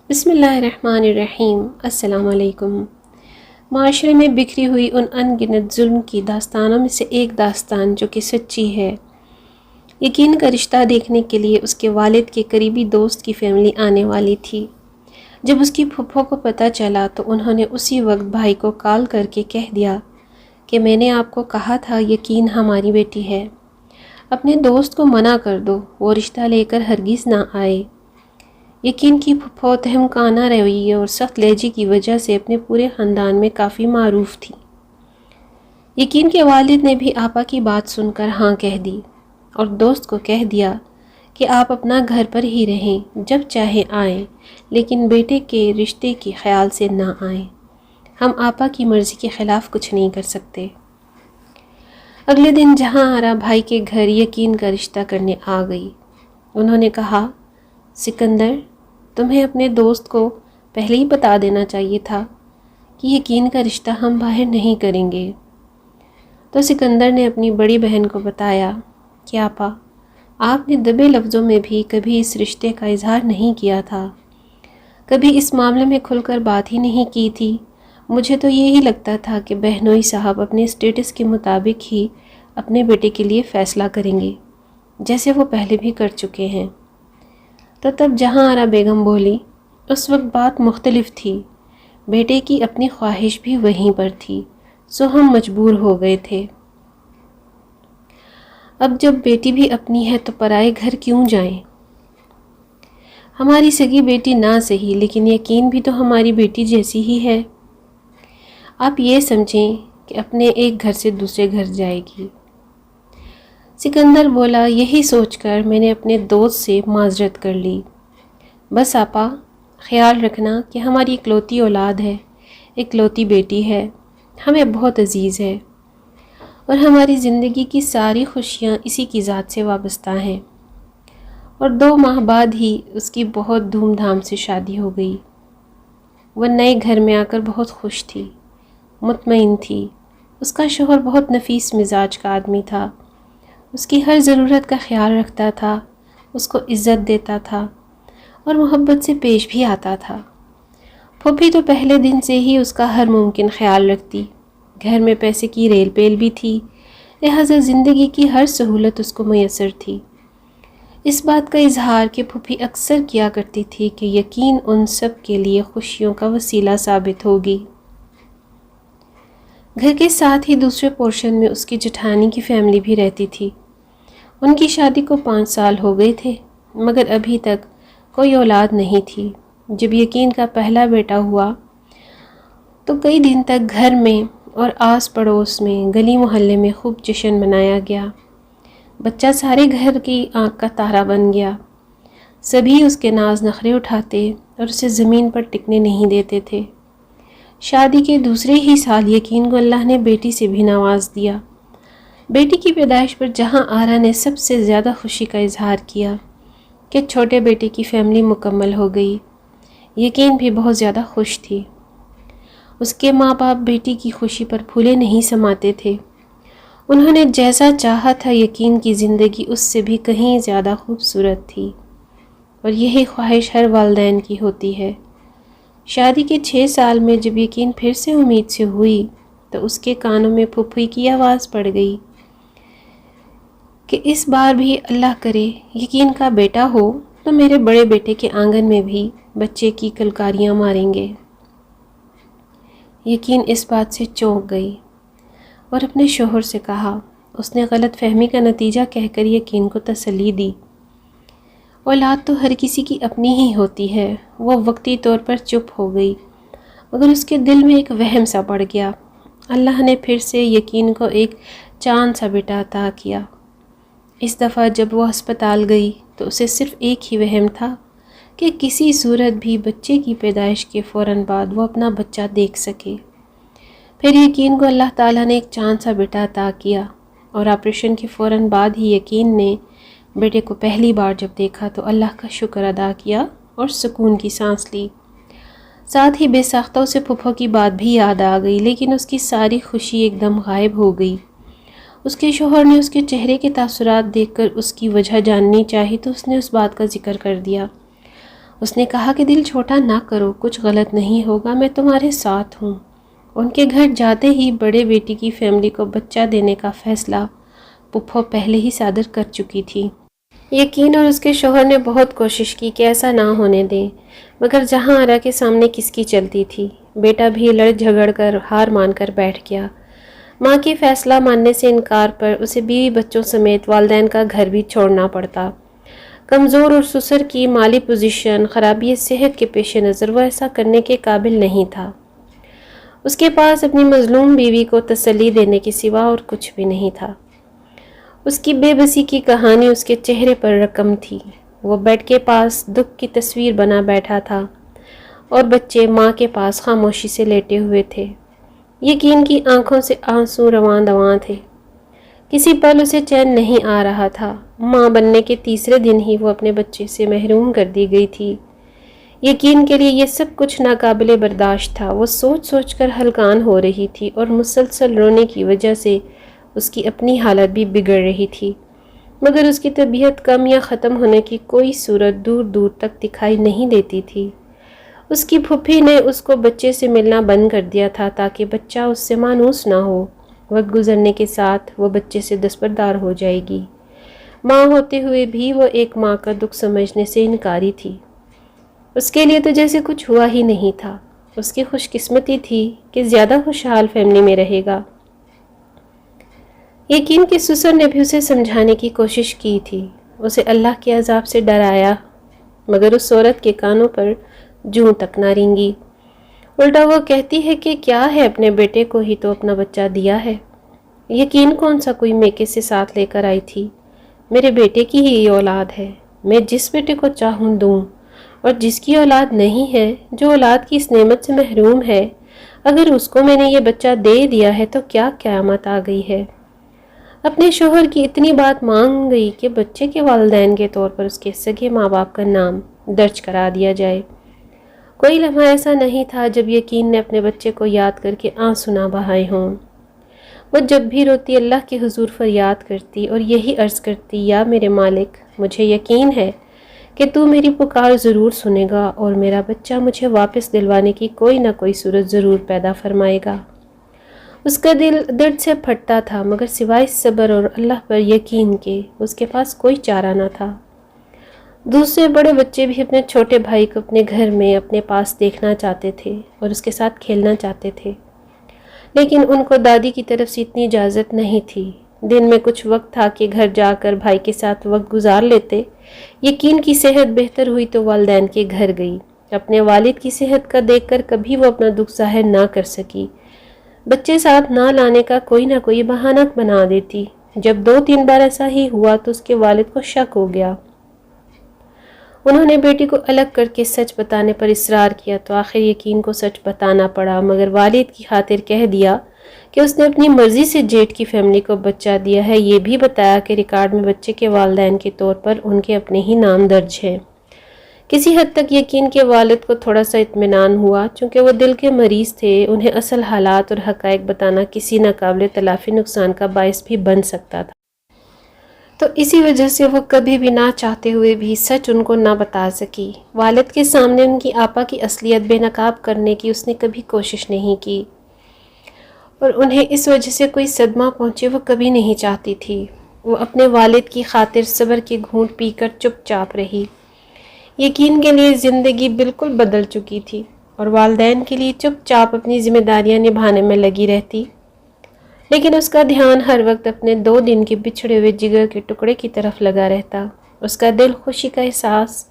بسم اللہ الرحمن الرحیم۔ السلام علیکم۔ معاشرے میں بکھری ہوئی ان ان گنت ظلم کی داستانوں میں سے ایک داستان جو کہ سچی ہے۔ یقین کا رشتہ دیکھنے کے لیے اس کے والد کے قریبی دوست کی فیملی آنے والی تھی۔ جب اس کی پھپھو کو پتہ چلا تو انہوں نے اسی وقت بھائی کو کال کر کے کہہ دیا کہ میں نے آپ کو کہا تھا یقین ہماری بیٹی ہے، اپنے دوست کو منع کر دو، وہ رشتہ لے کر ہرگز نہ آئے۔ یقین کی پھپھو تہمکانہ رویے اور سخت لہجے کی وجہ سے اپنے پورے خاندان میں کافی معروف تھی۔ یقین کے والد نے بھی آپا کی بات سن کر ہاں کہہ دی اور دوست کو کہہ دیا کہ آپ اپنا گھر پر ہی رہیں، جب چاہے آئیں، لیکن بیٹے کے رشتے کے خیال سے نہ آئیں، ہم آپا کی مرضی کے خلاف کچھ نہیں کر سکتے۔ اگلے دن جہاں آرا بھائی کے گھر یقین کا رشتہ کرنے آ گئی۔ انہوں نے کہا، سکندر، تمہیں اپنے دوست کو پہلے ہی بتا دینا چاہیے تھا کہ یقین کا رشتہ ہم باہر نہیں کریں گے۔ تو سکندر نے اپنی بڑی بہن کو بتایا کہ آپا، آپ نے دبے لفظوں میں بھی کبھی اس رشتے کا اظہار نہیں کیا تھا، کبھی اس معاملے میں کھل کر بات ہی نہیں کی تھی۔ مجھے تو یہی لگتا تھا کہ بہنوئی صاحب اپنے اسٹیٹس کے مطابق ہی اپنے بیٹے کے لیے فیصلہ کریں گے، جیسے وہ پہلے بھی کر چکے ہیں۔ تو تب جہاں آرا بیگم بولی، اس وقت بات مختلف تھی، بیٹے کی اپنی خواہش بھی وہیں پر تھی، سو ہم مجبور ہو گئے تھے۔ اب جب بیٹی بھی اپنی ہے تو پرائے گھر کیوں جائیں؟ ہماری سگی بیٹی نہ سہی، لیکن یقین بھی تو ہماری بیٹی جیسی ہی ہے۔ آپ یہ سمجھیں کہ اپنے ایک گھر سے دوسرے گھر جائے گی۔ سکندر بولا، یہی سوچ کر میں نے اپنے دوست سے معذرت کر لی۔ بس آپا، خیال رکھنا کہ ہماری اکلوتی اولاد ہے، اکلوتی بیٹی ہے، ہمیں بہت عزیز ہے، اور ہماری زندگی کی ساری خوشیاں اسی کی ذات سے وابستہ ہیں۔ اور 2 ماہ بعد ہی اس کی بہت دھوم دھام سے شادی ہو گئی۔ وہ نئے گھر میں آ کر بہت خوش تھی، مطمئن تھی۔ اس کا شوہر بہت نفیس مزاج کا آدمی تھا، اس کی ہر ضرورت کا خیال رکھتا تھا، اس کو عزت دیتا تھا اور محبت سے پیش بھی آتا تھا۔ پھوپھی تو پہلے دن سے ہی اس کا ہر ممکن خیال رکھتی، گھر میں پیسے کی ریل پیل بھی تھی، لہٰذا زندگی کی ہر سہولت اس کو میسر تھی۔ اس بات کا اظہار کہ پھوپھی اکثر کیا کرتی تھی کہ یقین ان سب کے لیے خوشیوں کا وسیلہ ثابت ہوگی۔ گھر کے ساتھ ہی دوسرے پورشن میں اس کی جٹھانی کی فیملی بھی رہتی تھی۔ ان کی شادی کو 5 سال ہو گئے تھے، مگر ابھی تک کوئی اولاد نہیں تھی۔ جب یقین کا پہلا بیٹا ہوا تو کئی دن تک گھر میں اور آس پڑوس میں، گلی محلے میں خوب جشن منایا گیا۔ بچہ سارے گھر کی آنکھ کا تارا بن گیا۔ سبھی اس کے ناز نخرے اٹھاتے اور اسے زمین پر ٹکنے نہیں دیتے تھے۔ شادی کے دوسرے ہی سال یقین کو اللہ نے بیٹی سے بھی نواز دیا۔ بیٹی کی پیدائش پر جہاں آرا نے سب سے زیادہ خوشی کا اظہار کیا کہ چھوٹے بیٹے کی فیملی مکمل ہو گئی، یقین بھی بہت زیادہ خوش تھی۔ اس کے ماں باپ بیٹی کی خوشی پر پھولے نہیں سماتے تھے۔ انہوں نے جیسا چاہا تھا یقین کی زندگی اس سے بھی کہیں زیادہ خوبصورت تھی، اور یہی خواہش ہر والدین کی ہوتی ہے۔ شادی کے 6 سال میں جب یقین پھر سے امید سے ہوئی تو اس کے کانوں میں پھوپھی کی آواز پڑ گئی کہ اس بار بھی اللہ کرے یقین کا بیٹا ہو تو میرے بڑے بیٹے کے آنگن میں بھی بچے کی کلکاریاں ماریں گے۔ یقین اس بات سے چونک گئی اور اپنے شوہر سے کہا۔ اس نے غلط فہمی کا نتیجہ کہہ کر یقین کو تسلی دی۔ اولاد تو ہر کسی کی اپنی ہی ہوتی ہے۔ وہ وقتی طور پر چپ ہو گئی، مگر اس کے دل میں ایک وہم سا پڑ گیا۔ اللہ نے پھر سے یقین کو ایک چاند سا بیٹا عطا کیا۔ اس دفعہ جب وہ ہسپتال گئی تو اسے صرف ایک ہی وہم تھا کہ کسی صورت بھی بچے کی پیدائش کے فوراً بعد وہ اپنا بچہ دیکھ سکے۔ پھر یقین کو اللہ تعالیٰ نے ایک چاند سا بیٹا عطا کیا، اور آپریشن کے فوراً بعد ہی یقین نے بیٹے کو پہلی بار جب دیکھا تو اللہ کا شکر ادا کیا اور سکون کی سانس لی۔ ساتھ ہی بے ساختہ اسے پھپھو کی بات بھی یاد آ گئی، لیکن اس کی ساری خوشی ایک دم غائب ہو گئی۔ اس کے شوہر نے اس کے چہرے کے تاثرات دیکھ کر اس کی وجہ جاننی چاہی تو اس نے اس بات کا ذکر کر دیا۔ اس نے کہا کہ دل چھوٹا نہ کرو، کچھ غلط نہیں ہوگا، میں تمہارے ساتھ ہوں۔ ان کے گھر جاتے ہی بڑے بیٹی کی فیملی کو بچہ دینے کا فیصلہ پپھو پہلے ہی صادر کر چکی تھی۔ یقین اور اس کے شوہر نے بہت کوشش کی کہ ایسا نہ ہونے دیں، مگر جہاں آرا کے سامنے کس کی چلتی تھی۔ بیٹا بھی لڑ جھگڑ کر ہار مان کر بیٹھ گیا۔ ماں کے فیصلہ ماننے سے انکار پر اسے بیوی بچوں سمیت والدین کا گھر بھی چھوڑنا پڑتا۔ کمزور اور سسر کی مالی پوزیشن، خرابی صحت کے پیش نظر وہ ایسا کرنے کے قابل نہیں تھا۔ اس کے پاس اپنی مظلوم بیوی کو تسلی دینے کے سوا اور کچھ بھی نہیں تھا۔ اس کی بے بسی کی کہانی اس کے چہرے پر رقم تھی۔ وہ بیڈ کے پاس دکھ کی تصویر بنا بیٹھا تھا اور بچے ماں کے پاس خاموشی سے لیٹے ہوئے تھے۔ یقین کی آنکھوں سے آنسو رواں دواں تھے۔ کسی پل اسے چین نہیں آ رہا تھا۔ ماں بننے کے تیسرے دن ہی وہ اپنے بچے سے محروم کر دی گئی تھی۔ یقین کے لیے یہ سب کچھ ناقابل برداشت تھا۔ وہ سوچ سوچ کر ہلکان ہو رہی تھی اور مسلسل رونے کی وجہ سے اس کی اپنی حالت بھی بگڑ رہی تھی، مگر اس کی طبیعت کم یا ختم ہونے کی کوئی صورت دور دور تک دکھائی نہیں دیتی تھی۔ اس کی پھوپھی نے اس کو بچے سے ملنا بند کر دیا تھا تاکہ بچہ اس سے مانوس نہ ہو۔ وقت گزرنے کے ساتھ وہ بچے سے دستبردار ہو جائے گی۔ ماں ہوتے ہوئے بھی وہ ایک ماں کا دکھ سمجھنے سے انکاری تھی۔ اس کے لیے تو جیسے کچھ ہوا ہی نہیں تھا۔ اس کی خوش قسمتی تھی کہ زیادہ خوشحال فیملی میں رہے گا۔ یقین کے سسر نے بھی اسے سمجھانے کی کوشش کی تھی، اسے اللہ کے عذاب سے ڈرایا، مگر اس عورت کے کانوں پر جوں تک نہ رینگی۔ الٹا وہ کہتی ہے کہ کیا ہے، اپنے بیٹے کو ہی تو اپنا بچہ دیا ہے۔ یقین کون سا کوئی میکے سے ساتھ لے کر آئی تھی؟ میرے بیٹے کی ہی یہ اولاد ہے، میں جس بیٹے کو چاہوں دوں، اور جس کی اولاد نہیں ہے، جو اولاد کی اس نعمت سے محروم ہے، اگر اس کو میں نے یہ بچہ دے دیا ہے تو کیا قیامت آ گئی ہے۔ اپنے شوہر کی اتنی بات مانگ گئی کہ بچے کے والدین کے طور پر اس کے سگے ماں باپ کا نام درج کرا دیا جائے۔ کوئی لمحہ ایسا نہیں تھا جب یقین نے اپنے بچے کو یاد کر کے آنسو نہ بہائے ہوں۔ وہ جب بھی روتی اللہ کے حضور فریاد کرتی اور یہی عرض کرتی، یا میرے مالک، مجھے یقین ہے کہ تو میری پکار ضرور سنے گا اور میرا بچہ مجھے واپس دلوانے کی کوئی نہ کوئی صورت ضرور پیدا فرمائے گا۔ اس کا دل درد سے پھٹتا تھا، مگر سوائے صبر اور اللہ پر یقین کے اس کے پاس کوئی چارہ نہ تھا۔ دوسرے بڑے بچے بھی اپنے چھوٹے بھائی کو اپنے گھر میں اپنے پاس دیکھنا چاہتے تھے اور اس کے ساتھ کھیلنا چاہتے تھے، لیکن ان کو دادی کی طرف سے اتنی اجازت نہیں تھی۔ دن میں کچھ وقت تھا کہ گھر جا کر بھائی کے ساتھ وقت گزار لیتے۔ یقین کی صحت بہتر ہوئی تو والدین کے گھر گئی۔ اپنے والد کی صحت کا دیکھ کر کبھی وہ اپنا دکھ ظاہر نہ کر سکی۔ بچے ساتھ نہ لانے کا کوئی نہ کوئی بہانہ بنا دیتی۔ جب 2-3 بار ایسا ہی ہوا تو اس کے والد کو شک ہو گیا۔ انہوں نے بیٹی کو الگ کر کے سچ بتانے پر اصرار کیا تو آخر یقین کو سچ بتانا پڑا، مگر والد کی خاطر کہہ دیا کہ اس نے اپنی مرضی سے جیٹ کی فیملی کو بچہ دیا ہے۔ یہ بھی بتایا کہ ریکارڈ میں بچے کے والدین کے طور پر ان کے اپنے ہی نام درج ہے۔ کسی حد تک یقین کے والد کو تھوڑا سا اطمینان ہوا، چونکہ وہ دل کے مریض تھے، انہیں اصل حالات اور حقائق بتانا کسی ناقابل تلافی نقصان کا باعث بھی بن سکتا تھا۔ تو اسی وجہ سے وہ کبھی بھی نہ چاہتے ہوئے بھی سچ ان کو نہ بتا سکی۔ والد کے سامنے ان کی آپا کی اصلیت بے نقاب کرنے کی اس نے کبھی کوشش نہیں کی، اور انہیں اس وجہ سے کوئی صدمہ پہنچے وہ کبھی نہیں چاہتی تھی۔ وہ اپنے والد کی خاطر صبر کے گھونٹ پی کر چپ چاپ رہی۔ یقین کے لیے زندگی بالکل بدل چکی تھی اور والدین کے لیے چپ چاپ اپنی ذمہ داریاں نبھانے میں لگی رہتی، لیکن اس کا دھیان ہر وقت اپنے 2 دن کے بچھڑے ہوئے جگر کے ٹکڑے کی طرف لگا رہتا۔ اس کا دل خوشی کا احساس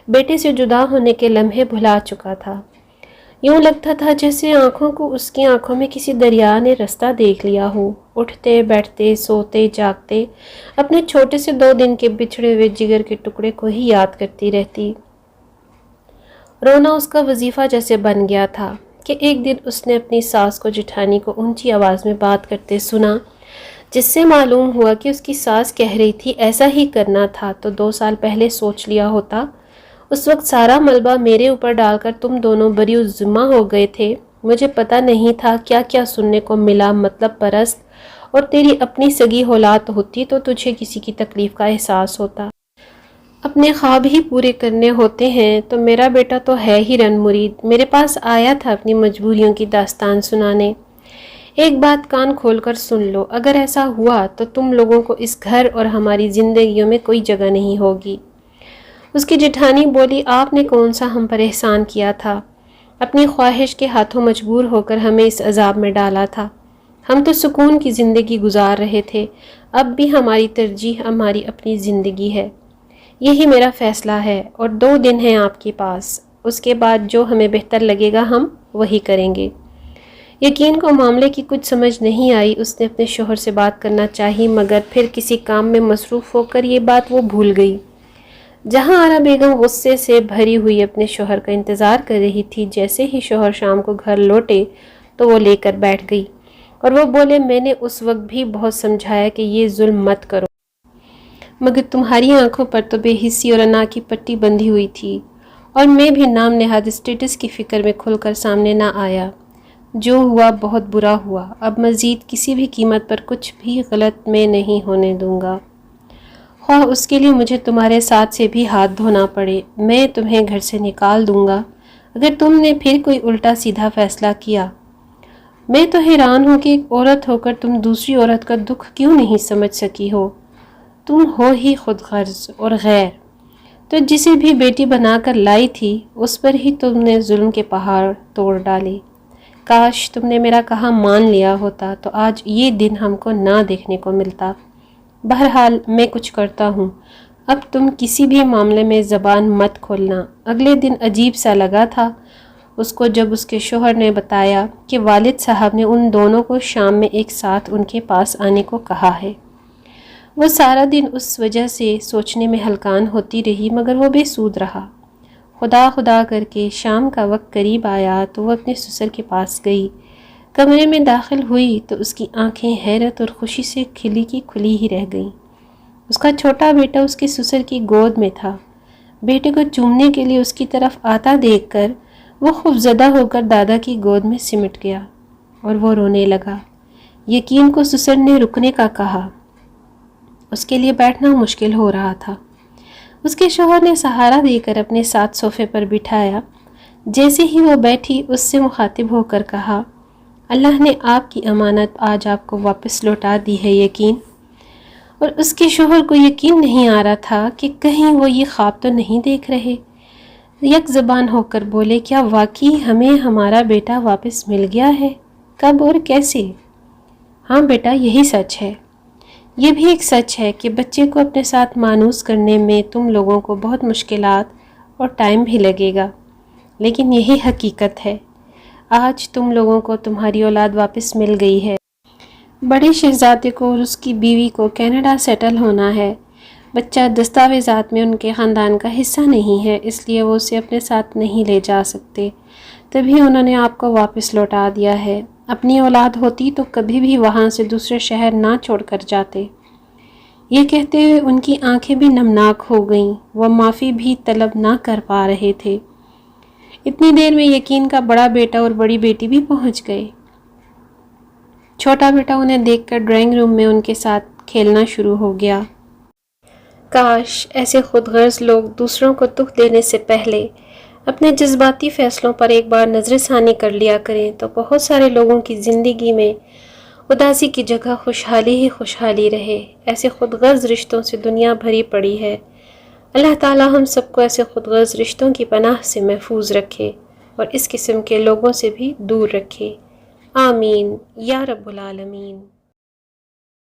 بیٹے سے جدا ہونے کے لمحے بھلا چکا تھا۔ یوں لگتا تھا جیسے آنکھوں کو اس کی آنکھوں میں کسی دریا نے رستہ دیکھ لیا ہو۔ اٹھتے بیٹھتے سوتے جاگتے اپنے چھوٹے سے 2 دن کے بچھڑے ہوئے جگر کے ٹکڑے کو ہی یاد کرتی رہتی۔ رونا اس کا وظیفہ جیسے بن گیا تھا کہ ایک دن اس نے اپنی ساس کو جٹھانی کو اونچی آواز میں بات کرتے سنا، جس سے معلوم ہوا کہ اس کی ساس کہہ رہی تھی ایسا ہی کرنا تھا تو 2 سال پہلے سوچ لیا ہوتا۔ اس وقت سارا ملبہ میرے اوپر ڈال کر تم دونوں بری الذمہ ہو گئے تھے۔ مجھے پتہ نہیں تھا کیا کیا سننے کو ملا، مطلب پرست، اور تیری اپنی سگی اولاد ہوتی تو تجھے کسی کی تکلیف کا احساس ہوتا۔ اپنے خواب ہی پورے کرنے ہوتے ہیں تو میرا بیٹا تو ہے ہی رن مرید، میرے پاس آیا تھا اپنی مجبوریوں کی داستان سنانے۔ ایک بات کان کھول کر سن لو، اگر ایسا ہوا تو تم لوگوں کو اس گھر اور ہماری زندگیوں میں کوئی جگہ نہیں ہوگی۔ اس کی جٹھانی بولی، آپ نے کون سا ہم پر احسان کیا تھا؟ اپنی خواہش کے ہاتھوں مجبور ہو کر ہمیں اس عذاب میں ڈالا تھا۔ ہم تو سکون کی زندگی گزار رہے تھے، اب بھی ہماری ترجیح ہماری اپنی زندگی ہے۔ یہی میرا فیصلہ ہے اور 2 دن ہیں آپ کے پاس، اس کے بعد جو ہمیں بہتر لگے گا ہم وہی کریں گے۔ یقین کو معاملے کی کچھ سمجھ نہیں آئی، اس نے اپنے شوہر سے بات کرنا چاہی مگر پھر کسی کام میں مصروف ہو کر یہ بات وہ بھول گئی۔ جہاں آرا بیگم غصے سے بھری ہوئی اپنے شوہر کا انتظار کر رہی تھی، جیسے ہی شوہر شام کو گھر لوٹے تو وہ لے کر بیٹھ گئی اور وہ بولے، میں نے اس وقت بھی بہت سمجھایا کہ یہ ظلم مت کرو، مگر تمہاری آنکھوں پر تو بے حسی اور انا کی پٹی بندھی ہوئی تھی اور میں بھی نام نہاد اسٹیٹس کی فکر میں کھل کر سامنے نہ آیا۔ جو ہوا بہت برا ہوا، اب مزید کسی بھی قیمت پر کچھ بھی غلط میں نہیں ہونے دوں گا، خواہ اس کے لیے مجھے تمہارے ساتھ سے بھی ہاتھ دھونا پڑے۔ میں تمہیں گھر سے نکال دوں گا اگر تم نے پھر کوئی الٹا سیدھا فیصلہ کیا۔ میں تو حیران ہوں کہ ایک عورت ہو کر تم دوسری عورت کا دکھ کیوں نہیں سمجھ سکی ہو؟ تم ہو ہی خود غرض اور غیر، تو جسے بھی بیٹی بنا کر لائی تھی اس پر ہی تم نے ظلم کے پہاڑ توڑ ڈالے۔ کاش تم نے میرا کہا مان لیا ہوتا تو آج یہ دن ہم کو نہ دیکھنے کو ملتا۔ بہرحال میں کچھ کرتا ہوں، اب تم کسی بھی معاملے میں زبان مت کھولنا۔ اگلے دن عجیب سا لگا تھا اس کو جب اس کے شوہر نے بتایا کہ والد صاحب نے ان دونوں کو شام میں ایک ساتھ ان کے پاس آنے کو کہا ہے۔ وہ سارا دن اس وجہ سے سوچنے میں ہلکان ہوتی رہی مگر وہ بے سود رہا۔ خدا خدا کر کے شام کا وقت قریب آیا تو وہ اپنے سسر کے پاس گئی۔ کمرے میں داخل ہوئی تو اس کی آنکھیں حیرت اور خوشی سے کھلی کی کھلی ہی رہ گئیں۔ اس کا چھوٹا بیٹا اس کے سسر کی گود میں تھا۔ بیٹے کو چومنے کے لیے اس کی طرف آتا دیکھ کر وہ خوفزدہ ہو کر دادا کی گود میں سمٹ گیا اور وہ رونے لگا۔ یقین کو سسر نے رکنے کا کہا، اس کے لیے بیٹھنا مشکل ہو رہا تھا۔ اس کے شوہر نے سہارا دے کر اپنے ساتھ صوفے پر بٹھایا۔ جیسے ہی وہ بیٹھی اس سے مخاطب ہو کر کہا، اللہ نے آپ کی امانت آج آپ کو واپس لوٹا دی ہے یقین۔ اور اس کے شوہر کو یقین نہیں آ رہا تھا کہ کہیں وہ یہ خواب تو نہیں دیکھ رہے۔ یک زبان ہو کر بولے، کیا واقعی ہمیں ہمارا بیٹا واپس مل گیا ہے؟ کب اور کیسے؟ ہاں بیٹا، یہی سچ ہے۔ یہ بھی ایک سچ ہے کہ بچے کو اپنے ساتھ مانوس کرنے میں تم لوگوں کو بہت مشکلات اور ٹائم بھی لگے گا، لیکن یہی حقیقت ہے۔ آج تم لوگوں کو تمہاری اولاد واپس مل گئی ہے۔ بڑے شہزادے کو اور اس کی بیوی کو کینیڈا سیٹل ہونا ہے۔ بچہ دستاویزات میں ان کے خاندان کا حصہ نہیں ہے، اس لیے وہ اسے اپنے ساتھ نہیں لے جا سکتے، تبھی انہوں نے آپ کو واپس لوٹا دیا ہے۔ اپنی اولاد ہوتی تو کبھی بھی وہاں سے دوسرے شہر نہ چھوڑ کر جاتے۔ یہ کہتے ہوئے ان کی آنکھیں بھی نمناک ہو گئیں، وہ معافی بھی طلب نہ کر پا رہے تھے۔ اتنی دیر میں یقین کا بڑا بیٹا اور بڑی بیٹی بھی پہنچ گئے۔ چھوٹا بیٹا انہیں دیکھ کر ڈرائنگ روم میں ان کے ساتھ کھیلنا شروع ہو گیا۔ کاش ایسے خود غرض لوگ دوسروں کو دکھ دینے سے پہلے اپنے جذباتی فیصلوں پر ایک بار نظر ثانی کر لیا کریں تو بہت سارے لوگوں کی زندگی میں اداسی کی جگہ خوشحالی ہی خوشحالی رہے۔ ایسے خود غرض رشتوں سے دنیا بھری پڑی ہے۔ اللہ تعالی ہم سب کو ایسے خود غرض رشتوں کی پناہ سے محفوظ رکھے اور اس قسم کے لوگوں سے بھی دور رکھے۔ آمین یا رب العالمین۔